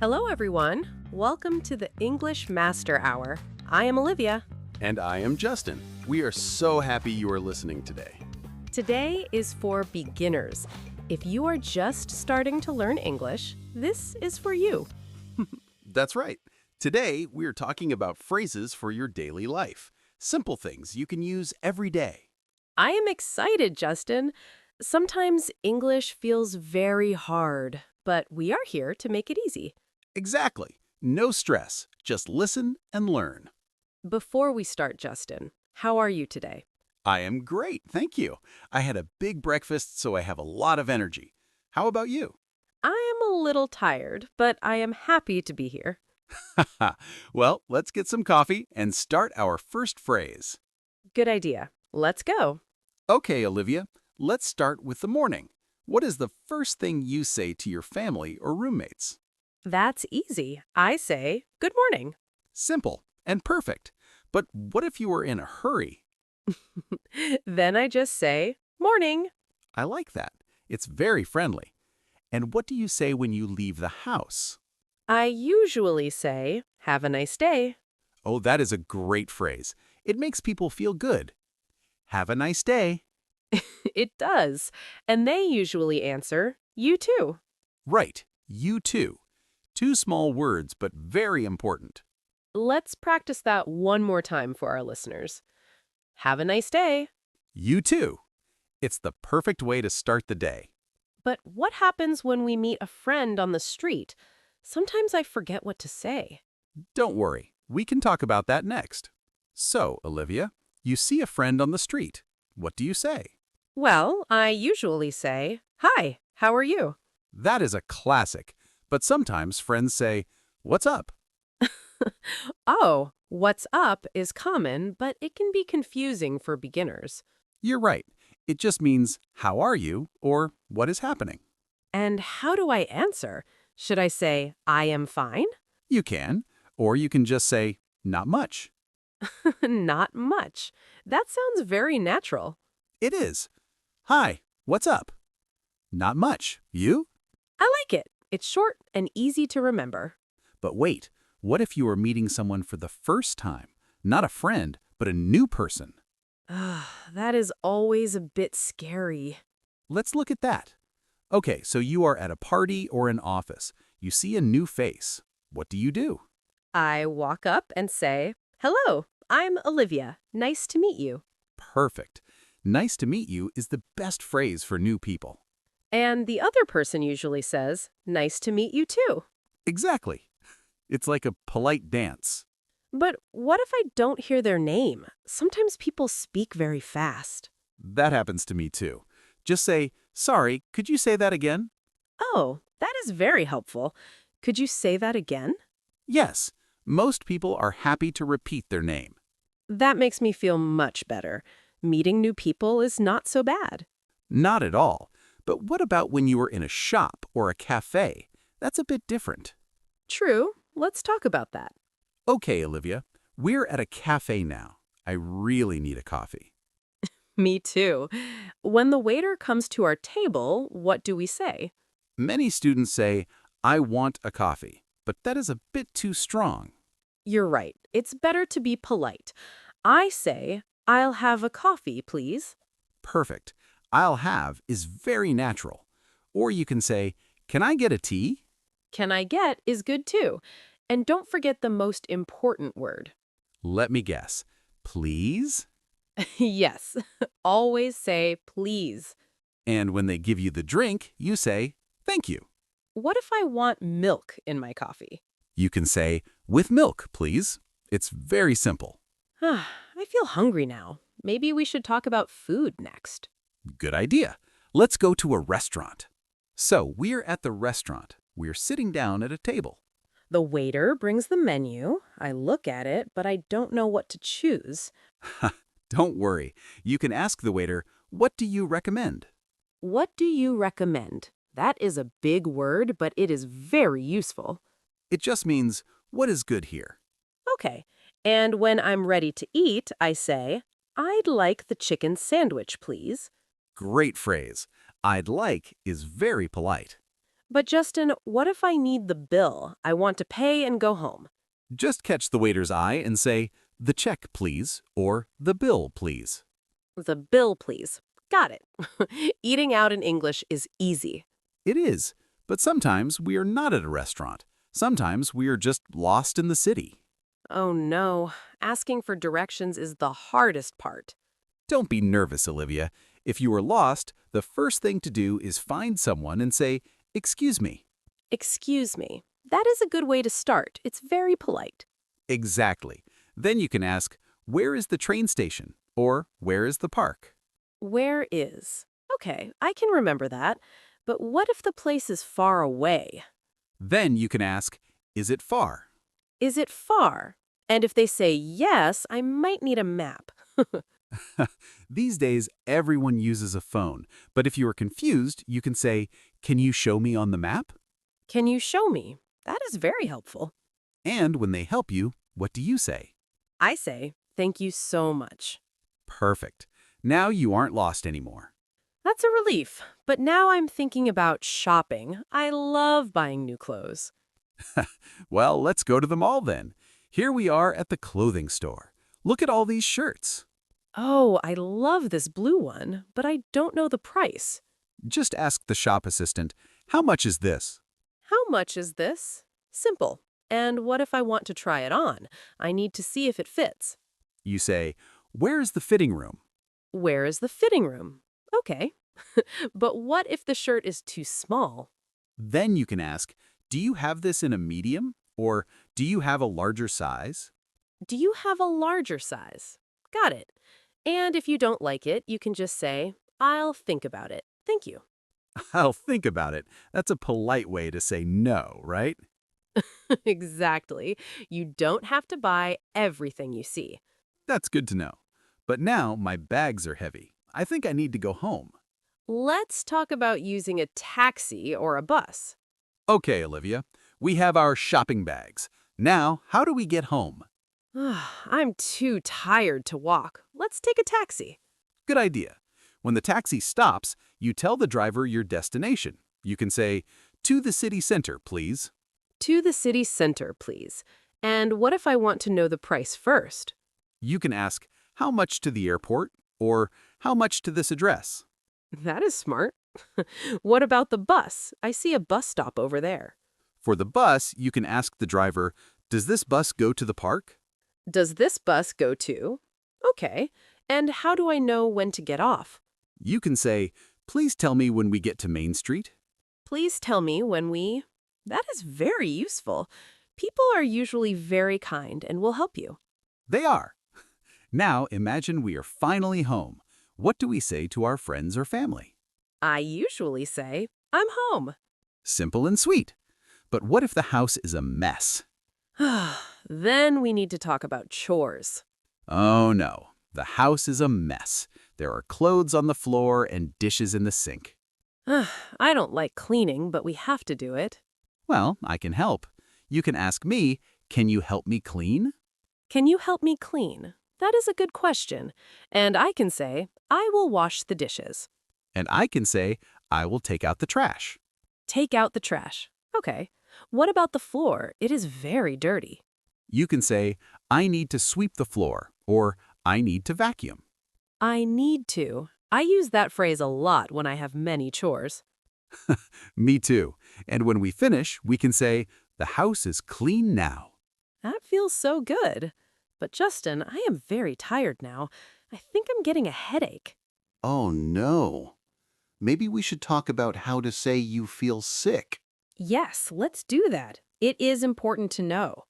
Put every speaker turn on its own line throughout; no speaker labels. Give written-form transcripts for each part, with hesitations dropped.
Hello, everyone. Welcome to the English Master Hour. I am Olivia.
And I am Justin. We are so happy you are listening today.
Today is for beginners. If you are just starting to learn English, this is for you.
That's right. Today, we are talking about phrases for your daily life. Simple things you can use every day.
I am excited, Justin. Sometimes English feels very hard, but we are here to make it easy.
Exactly. No stress. Just listen and learn.
Before we start, Justin, how are you today?
I am great, thank you. I had a big breakfast, so I have a lot of energy. How about you?
I am a little tired, but I am happy to be here.
Well, let's get some coffee and start our first phrase.
Good idea. Let's go.
Okay, Olivia, let's start with the morning. What is the first thing you say to your family or roommates?
That's easy. I say, good morning.
Simple and perfect. But what if you were in a hurry?
Then I just say, morning.
I like that. It's very friendly. And what do you say when you leave the house?
I usually say, have a nice day.
Oh, that is a great phrase. It makes people feel good. Have a nice day.
It does. And they usually answer, you too.
Right, you too. Two small words, but very important.
Let's practice that one more time for our listeners. Have a nice day.
You too. It's the perfect way to start the day.
But what happens when we meet a friend on the street? Sometimes I forget what to say.
Don't worry, we can talk about that next. So, Olivia, you see a friend on the street. What do you say?
Well, I usually say, hi, how are you?
That is a classic, but sometimes friends say, "What's up?"
Oh, what's up is common, but it can be confusing for beginners.
You're right. It just means, "How are you?" or "What is happening?"
And how do I answer? Should I say, I am fine?
You can, or you can just say, "Not much."
Not much. That sounds very natural.
It is. "Hi, what's up?" "Not much. You?"
I like it. It's short and easy to remember.
But wait, what if you are meeting someone for the first time? Not a friend, but a new person.
That is always a bit scary.
Let's look at that. Okay, so you are at a party or an office. You see a new face. What do you do?
I walk up and say, hello, I'm Olivia. Nice to meet you.
Perfect. Nice to meet you is the best phrase for new people.
And the other person usually says, nice to meet you too.
Exactly. It's like a polite dance.
But what if I don't hear their name? Sometimes people speak very fast.
That happens to me too. Just say, "Sorry, could you say that again?"
Oh, that is very helpful. Could you say that again?
Yes, most people are happy to repeat their name.
That makes me feel much better. Meeting new people is not so bad.
Not at all. But what about when you are in a shop or a café? That's a bit different.
True. Let's talk about that.
Okay, Olivia, we're at a cafe now. I really need a coffee.
Me too. When the waiter comes to our table, what do we say?
Many students say, "I want a coffee," but that is a bit too strong.
You're right. It's better to be polite. I say, I'll have a coffee, please.
Perfect. "I'll have" is very natural. Or you can say, "Can I get a tea?"
Can I get is good too. And don't forget the most important word.
Let me guess. Please?
Yes. Always say please.
And when they give you the drink, you say, "Thank you."
What if I want milk in my coffee?
You can say, "With milk, please." It's very simple.
I feel hungry now. Maybe we should talk about food next.
Good idea. Let's go to a restaurant. So we're at the restaurant. We're sitting down at a table.
The waiter brings the menu. I look at it, but I don't know what to choose.
Don't worry. You can ask the waiter, "What do you recommend?"
What do you recommend? That is a big word, but it is very useful.
It just means, "What is good here?"
Okay. And when I'm ready to eat, I say, I'd like the chicken sandwich, please.
Great phrase. "I'd like" is very polite.
But Justin, what if I need the bill? I want to pay and go home.
Just catch the waiter's eye and say, "The check, please," or "The bill, please."
The bill, please. Got it. Eating out in English is easy.
It is, but sometimes we are not at a restaurant. Sometimes we are just lost in the city.
Oh no, asking for directions is the hardest part.
Don't be nervous, Olivia. If you are lost, the first thing to do is find someone and say, "Excuse me."
Excuse me. That is a good way to start. It's very polite.
Exactly. Then you can ask, "Where is the train station?" or "Where is the park?"
Where is? Okay, I can remember that. But what if the place is far away?
Then you can ask, "Is it far?"
Is it far? And if they say yes, I might need a map.
These days, everyone uses a phone, but if you are confused, you can say, "Can you show me on the map?"
Can you show me? That is very helpful.
And when they help you, what do you say?
I say, thank you so much.
Perfect. Now you aren't lost anymore.
That's a relief. But now I'm thinking about shopping. I love buying new clothes.
Well, let's go to the mall then. Here we are at the clothing store. Look at all these shirts.
Oh, I love this blue one, but I don't know the price.
Just ask the shop assistant, "How much is this?"
How much is this? Simple. And what if I want to try it on? I need to see if it fits.
You say, "Where is the fitting room?"
Where is the fitting room? Okay. But what if the shirt is too small?
Then you can ask, "Do you have this in a medium?" or "Do you have a larger size?"
Do you have a larger size? Got it. And if you don't like it, you can just say, I'll think about it. Thank you.
I'll think about it. That's a polite way to say no, right?
Exactly. You don't have to buy everything you see.
That's good to know. But now my bags are heavy. I think I need to go home.
Let's talk about using a taxi or a bus.
Okay, Olivia, we have our shopping bags. Now, how do we get home?
I'm too tired to walk. Let's take a taxi.
Good idea. When the taxi stops, you tell the driver your destination. You can say, "To the city center, please."
To the city center, please. And what if I want to know the price first?
You can ask, "How much to the airport?" or "How much to this address?"
That is smart. What about the bus? I see a bus stop over there.
For the bus, you can ask the driver, "Does this bus go to the park?"
Does this bus go to? Okay. And how do I know when to get off?
You can say, "Please tell me when we get to Main Street."
Please tell me when we... That is very useful. People are usually very kind and will help you.
They are. Now imagine we are finally home. What do we say to our friends or family?
I usually say, I'm home.
Simple and sweet. But what if the house is a mess?
Then we need to talk about chores.
Oh no, the house is a mess. There are clothes on the floor and dishes in the sink.
I don't like cleaning, but we have to do it.
Well, I can help. You can ask me, "Can you help me clean?"
Can you help me clean? That is a good question. And I can say, I will wash the dishes.
And I can say, "I will take out the trash."
Take out the trash. Okay. What about the floor? It is very dirty.
You can say, "I need to sweep the floor," or "I need to vacuum."
I need to. I use that phrase a lot when I have many chores.
Me too. And when we finish, we can say, "The house is clean now."
That feels so good. But Justin, I am very tired now. I think I'm getting a headache.
Oh no. Maybe we should talk about how to say you feel sick.
Yes, let's do that. It is important to know.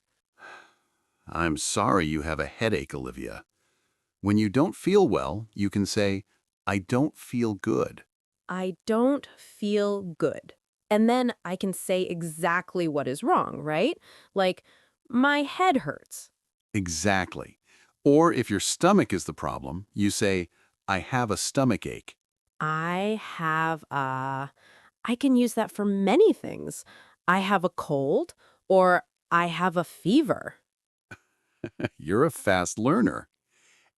I'm sorry you have a headache, Olivia. When you don't feel well, you can say, "I don't feel good."
I don't feel good. And then I can say exactly what is wrong, right? Like, my head hurts.
Exactly. Or if your stomach is the problem, you say, "I have a stomach ache."
I have a... I can use that for many things. I have a cold or I have a fever.
You're a fast learner.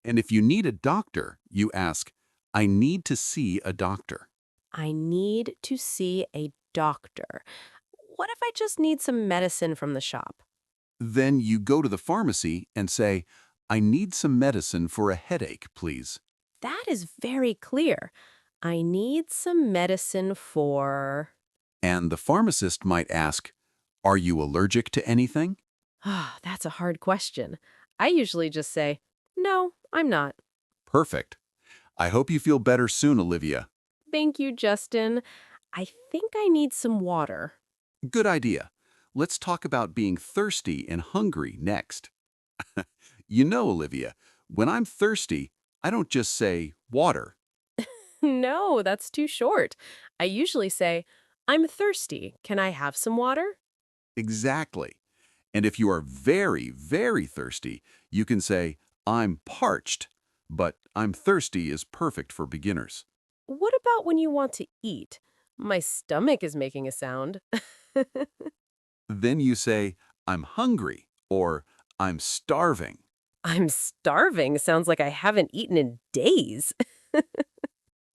And if you need a doctor, you ask, "I need to see a doctor."
I need to see a doctor. What if I just need some medicine from the shop?
Then you go to the pharmacy and say, I need some medicine for a headache, please.
That is very clear. I need some medicine for...
And the pharmacist might ask, are you allergic to anything?
Ah, that's a hard question. I usually just say, no, I'm not.
Perfect. I hope you feel better soon, Olivia.
Thank you, Justin. I think I need some water.
Good idea. Let's talk about being thirsty and hungry next. You know, Olivia, when I'm thirsty, I don't just say water.
No, that's too short. I usually say, I'm thirsty. Can I have some water?
Exactly. And if you are very, very thirsty, you can say, I'm parched. But I'm thirsty is perfect for beginners.
What about when you want to eat? My stomach is making a sound.
Then you say, I'm hungry or I'm starving.
I'm starving sounds like I haven't eaten in days.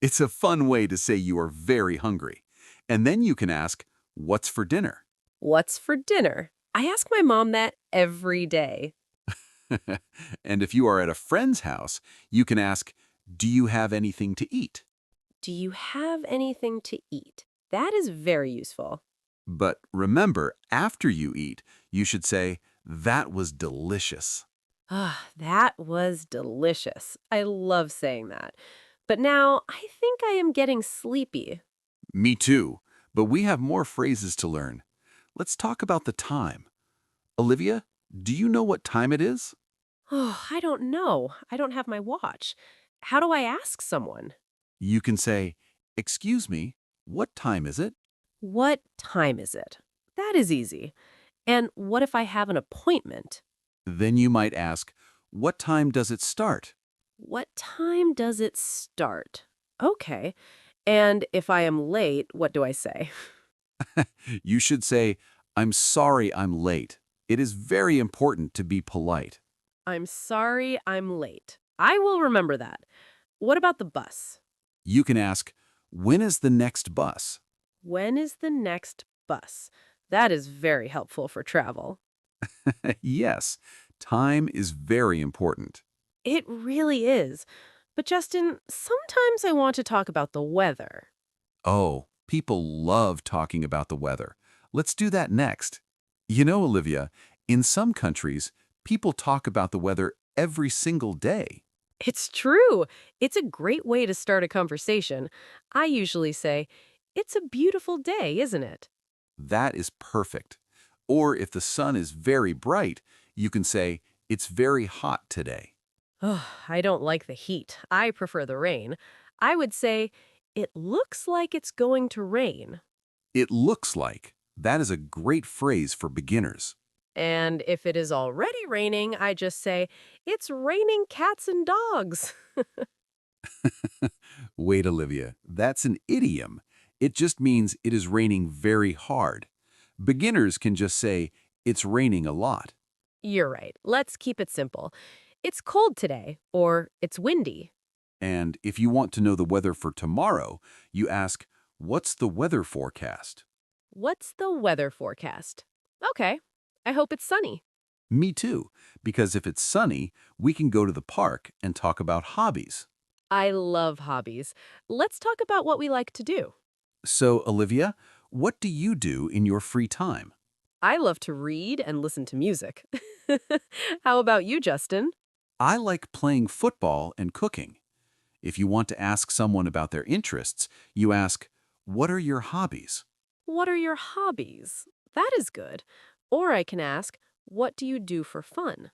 It's a fun way to say you are very hungry. And then you can ask, what's for dinner?
What's for dinner? I ask my mom that every day.
And if you are at a friend's house, you can ask, do you have anything to eat?
Do you have anything to eat? That is very useful.
But remember, after you eat, you should say, that was delicious.
Ah, that was delicious. I love saying that. But now I think I am getting sleepy.
Me too, but we have more phrases to learn. Let's talk about the time. Olivia, do you know what time it is?
Oh, I don't know. I don't have my watch. How do I ask someone?
You can say, excuse me, what time is it?
What time is it? That is easy. And what if I have an appointment?
Then you might ask, what time does it start?
What time does it start? Okay. And if I am late, what do I say?
You should say, I'm sorry I'm late. It is very important to be polite.
I'm sorry I'm late. I will remember that. What about the bus?
You can ask, when is the next bus?
When is the next bus? That is very helpful for travel.
Yes, time is very important.
It really is. But Justin, sometimes I want to talk about the weather.
Oh, people love talking about the weather. Let's do that next. You know, Olivia, in some countries, people talk about the weather every single day.
It's true. It's a great way to start a conversation. I usually say, it's a beautiful day, isn't it?
That is perfect. Or if the sun is very bright, you can say, it's very hot today.
Oh, I don't like the heat. I prefer the rain. I would say, it looks like it's going to rain.
It looks like. That is a great phrase for beginners.
And if it is already raining, I just say, it's raining cats and dogs.
Wait, Olivia, that's an idiom. It just means it is raining very hard. Beginners can just say, it's raining a lot.
You're right. Let's keep it simple. It's cold today, or it's windy.
And if you want to know the weather for tomorrow, you ask, what's the weather forecast?
What's the weather forecast? Okay. I hope it's sunny.
Me too, because if it's sunny, we can go to the park and talk about hobbies.
I love hobbies. Let's talk about what we like to do.
So, Olivia, what do you do in your free time?
I love to read and listen to music. How about you, Justin?
I like playing football and cooking. If you want to ask someone about their interests, you ask, what are your hobbies?
What are your hobbies? That is good. Or I can ask, what do you do for fun?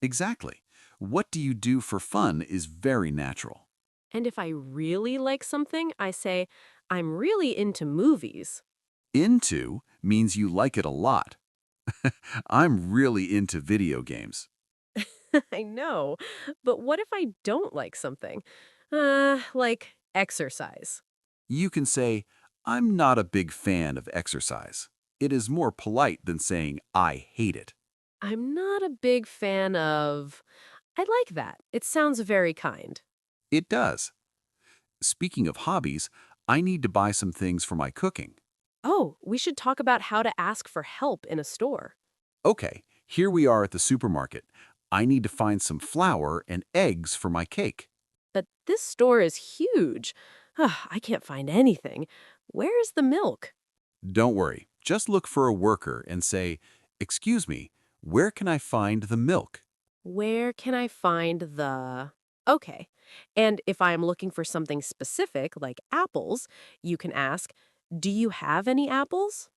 Exactly. What do you do for fun is very natural.
And if I really like something, I say, I'm really into movies.
Into means you like it a lot. I'm really into video games.
I know, but what if I don't like something? Like exercise.
You can say, I'm not a big fan of exercise. It is more polite than saying, I hate it.
I'm not a big fan of... I like that. It sounds very kind.
It does. Speaking of hobbies, I need to buy some things for my cooking.
Oh, we should talk about how to ask for help in a store.
Okay, here we are at the supermarket. I need to find some flour and eggs for my cake.
But this store is huge. I can't find anything. Where is the milk?
Don't worry, just look for a worker and say, "Excuse me, where can I find the milk?"
Where can I find the... Okay. And if I am looking for something specific, like apples, you can ask, do you have any apples?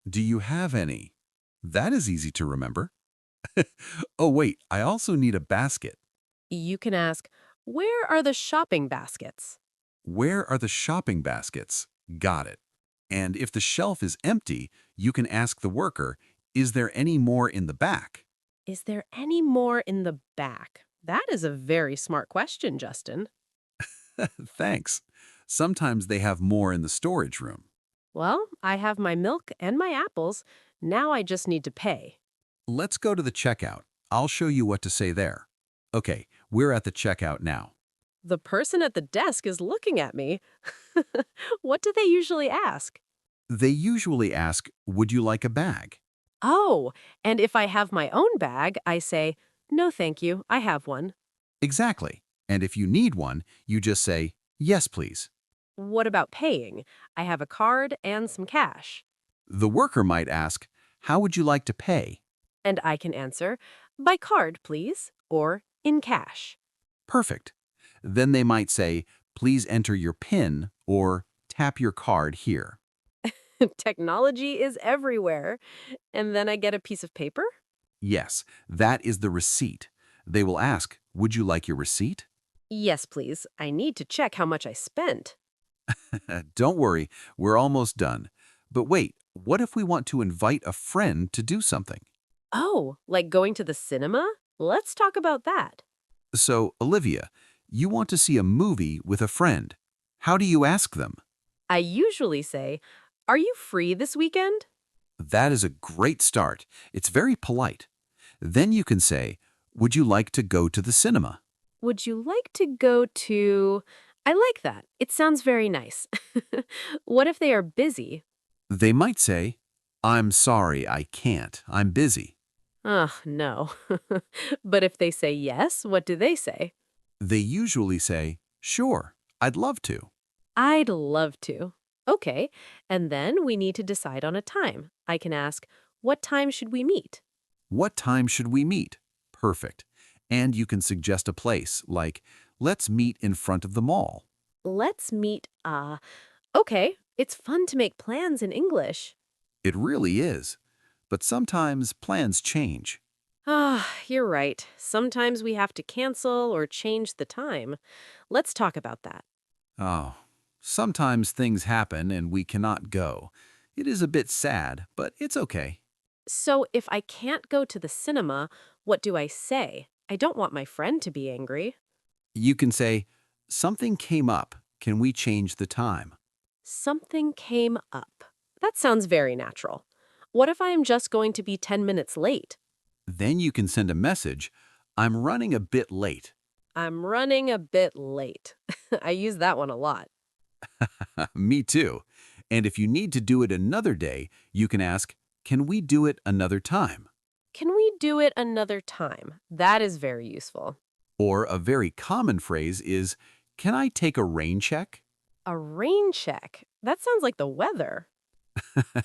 Do you have any? That is easy to remember. Oh, wait, I also need a basket.
You can ask, where are the shopping baskets?
Where are the shopping baskets? Got it. And if the shelf is empty, you can ask the worker, is there any more in the back?
Is there any more in the back? That is a very smart question, Justin.
Thanks. Sometimes they have more in the storage room.
Well, I have my milk and my apples. Now I just need to pay.
Let's go to the checkout. I'll show you what to say there. Okay, we're at the checkout now.
The person at the desk is looking at me. What do they usually ask?
They usually ask, would you like a bag?
Oh, and if I have my own bag, I say, no, thank you, I have one.
Exactly. And if you need one, you just say, yes, please.
What about paying? I have a card and some cash.
The worker might ask, how would you like to pay?
And I can answer, by card, please, or in cash.
Perfect. Then they might say, please enter your PIN or tap your card here.
Technology is everywhere. And then I get a piece of paper?
Yes, that is the receipt. They will ask, would you like your receipt?
Yes, please. I need to check how much I spent.
Don't worry, we're almost done. But wait, what if we want to invite a friend to do something?
Oh, like going to the cinema? Let's talk about that.
So, Olivia, you want to see a movie with a friend. How do you ask them?
I usually say, are you free this weekend?
That is a great start. It's very polite. Then you can say, would you like to go to the cinema?
Would you like to go to... I like that. It sounds very nice. What if they are busy?
They might say, I'm sorry, I can't. I'm busy.
Ugh, no. But if they say yes, what do they say?
They usually say, sure, I'd love to.
I'd love to. Okay, and then we need to decide on a time. I can ask, what time should we meet?
What time should we meet? Perfect. And you can suggest a place, like, let's meet in front of the mall.
Let's meet, okay, it's fun to make plans in English.
It really is. But sometimes plans change.
You're right. Sometimes we have to cancel or change the time. Let's talk about that.
Oh, sometimes things happen and we cannot go. It is a bit sad, but it's okay.
So if I can't go to the cinema, what do I say? I don't want my friend to be angry.
You can say, something came up. Can we change the time?
Something came up. That sounds very natural. What if I am just going to be 10 minutes late?
Then you can send a message, I'm running a bit late.
I'm running a bit late. I use that one a lot.
Me too. And if you need to do it another day, you can ask, can we do it another time?
Can we do it another time? That is very useful.
Or a very common phrase is, can I take a rain check?
A rain check. That sounds like the weather.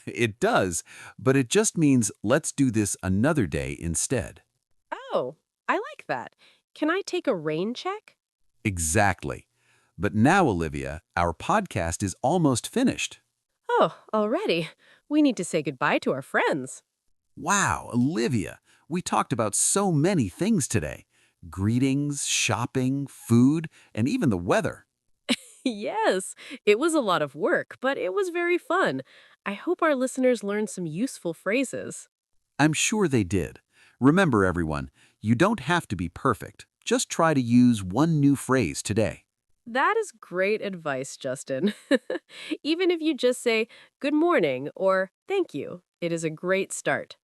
It does, but it just means let's do this another day instead.
Oh, I like that. Can I take a rain check?
Exactly. But now, Olivia, our podcast is almost finished.
Oh, already. We need to say goodbye to our friends.
Wow, Olivia, we talked about so many things today. Greetings, shopping, food, and even the weather.
Yes, it was a lot of work, but it was very fun. I hope our listeners learned some useful phrases.
I'm sure they did. Remember, everyone, you don't have to be perfect. Just try to use one new phrase today.
That is great advice, Justin. Even if you just say good morning or thank you, it is a great start.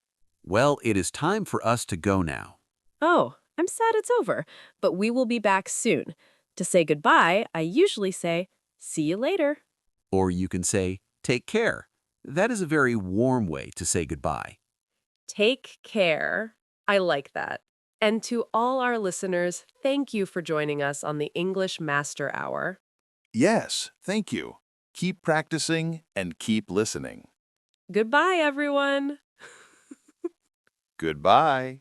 Well, it is time for us to go now.
Oh, I'm sad it's over, but we will be back soon. To say goodbye, I usually say, see you later.
Or you can say, take care. That is a very warm way to say goodbye.
Take care. I like that. And to all our listeners, thank you for joining us on the English Master Hour.
Yes, thank you. Keep practicing and keep listening.
Goodbye, everyone.
Goodbye.